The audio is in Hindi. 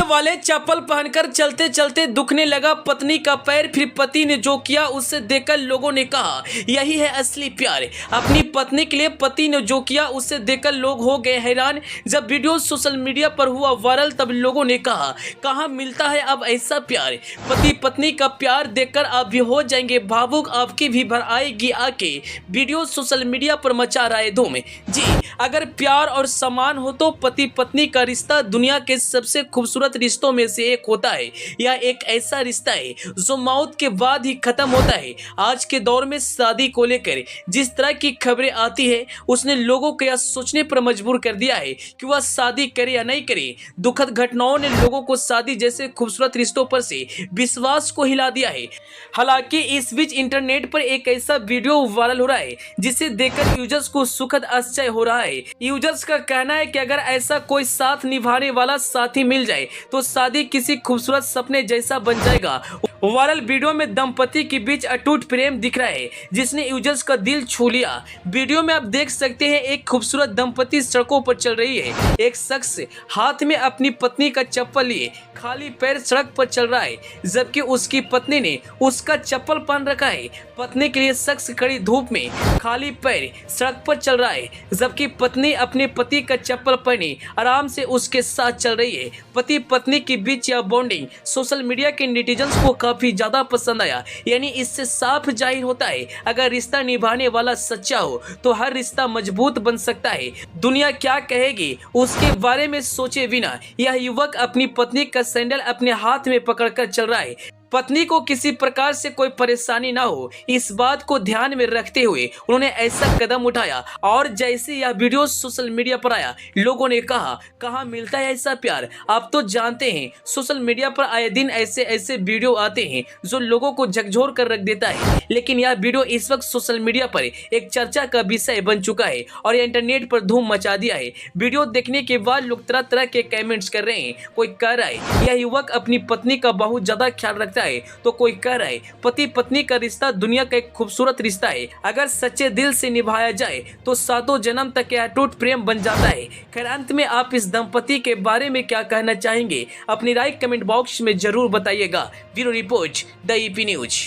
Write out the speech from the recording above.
वाले चप्पल पहनकर चलते चलते दुखने लगा पत्नी का पैर। फिर पति ने जो किया उसे देखकर लोगों ने कहा यही है असली प्यार। अपनी पत्नी के लिए पति ने जो किया उसे देखकर लोग हो गए हैरान। जब वीडियो सोशल मीडिया पर हुआ वायरल तब लोगों ने कहा कहाँ मिलता है अब ऐसा प्यार। पति पत्नी का प्यार देखकर आप भी हो जाएंगे भावुक, आपकी भी भर आएगी आके। वीडियो सोशल मीडिया पर मचा रहा है धूम। जी, अगर प्यार और सम्मान हो तो पति पत्नी का रिश्ता दुनिया के सबसे खूबसूरत रिश्तों में से एक होता है। यह एक ऐसा रिश्ता है जो मौत के बाद ही खत्म होता है। आज के दौर में शादी को लेकर जिस तरह की खबरें आती है उसने लोगों को यह सोचने पर मजबूर कर दिया है कि वह शादी करे या नहीं करे। दुखद घटनाओं ने लोगों को शादी जैसे खूबसूरत रिश्तों पर से विश्वास को हिला दिया है। हालांकि इस बीच इंटरनेट पर एक ऐसा वीडियो वायरल हो रहा है जिसे देखकर यूजर्स को सुखद आश्चर्य हो रहा है। यूजर्स का कहना है कि अगर ऐसा कोई साथ निभाने वाला साथी मिल जाए तो शादी किसी खूबसूरत सपने जैसा बन जाएगा। वायरल वीडियो में दंपति के बीच अटूट प्रेम दिख रहा है जिसने यूजर्स का दिल छू लिया। वीडियो में आप देख सकते हैं एक खूबसूरत दंपति सड़कों पर चल रही है। एक शख्स हाथ में अपनी पत्नी का चप्पल लिए खाली पैर सड़क पर चल रहा है जबकि उसकी पत्नी ने उसका चप्पल पहन रखा है। पत्नी के लिए शख्स कड़ी धूप में खाली पैर सड़क पर चल रहा है जबकि पत्नी अपने पति का चप्पल पहने आराम से उसके साथ चल रही है। पति पत्नी के बीच यह बॉन्डिंग सोशल मीडिया के नेटिजन्स को काफी ज्यादा पसंद आया। यानी इससे साफ जाहिर होता है अगर रिश्ता निभाने वाला सच्चा हो तो हर रिश्ता मजबूत बन सकता है। दुनिया क्या कहेगी उसके बारे में सोचे बिना यह युवक अपनी पत्नी का सैंडल अपने हाथ में पकड़कर चल रहा है। पत्नी को किसी प्रकार से कोई परेशानी ना हो इस बात को ध्यान में रखते हुए उन्होंने ऐसा कदम उठाया। और जैसे यह वीडियो सोशल मीडिया पर आया लोगों ने कहा कहाँ मिलता है ऐसा प्यार। आप तो जानते हैं सोशल मीडिया पर आए दिन ऐसे ऐसे वीडियो आते हैं जो लोगों को झकझोर कर रख देता है, लेकिन यह वीडियो इस वक्त सोशल मीडिया पर एक चर्चा का विषय बन चुका है और यह इंटरनेट पर धूम मचा दिया है। वीडियो देखने के बाद लोग तरह तरह के कमेंट्स कर रहे हैं। कोई कह रहा है यह युवक अपनी पत्नी का बहुत ज्यादा ख्याल रखता है तो कोई कह रहा है पति पत्नी का रिश्ता दुनिया का एक खूबसूरत रिश्ता है। अगर सच्चे दिल से निभाया जाए तो सातों जन्म तक यह अटूट प्रेम बन जाता है। खैर अंत में आप इस दंपति के बारे में क्या कहना चाहेंगे अपनी राय कमेंट बॉक्स में जरूर बताइएगा। Bureau report the EP news.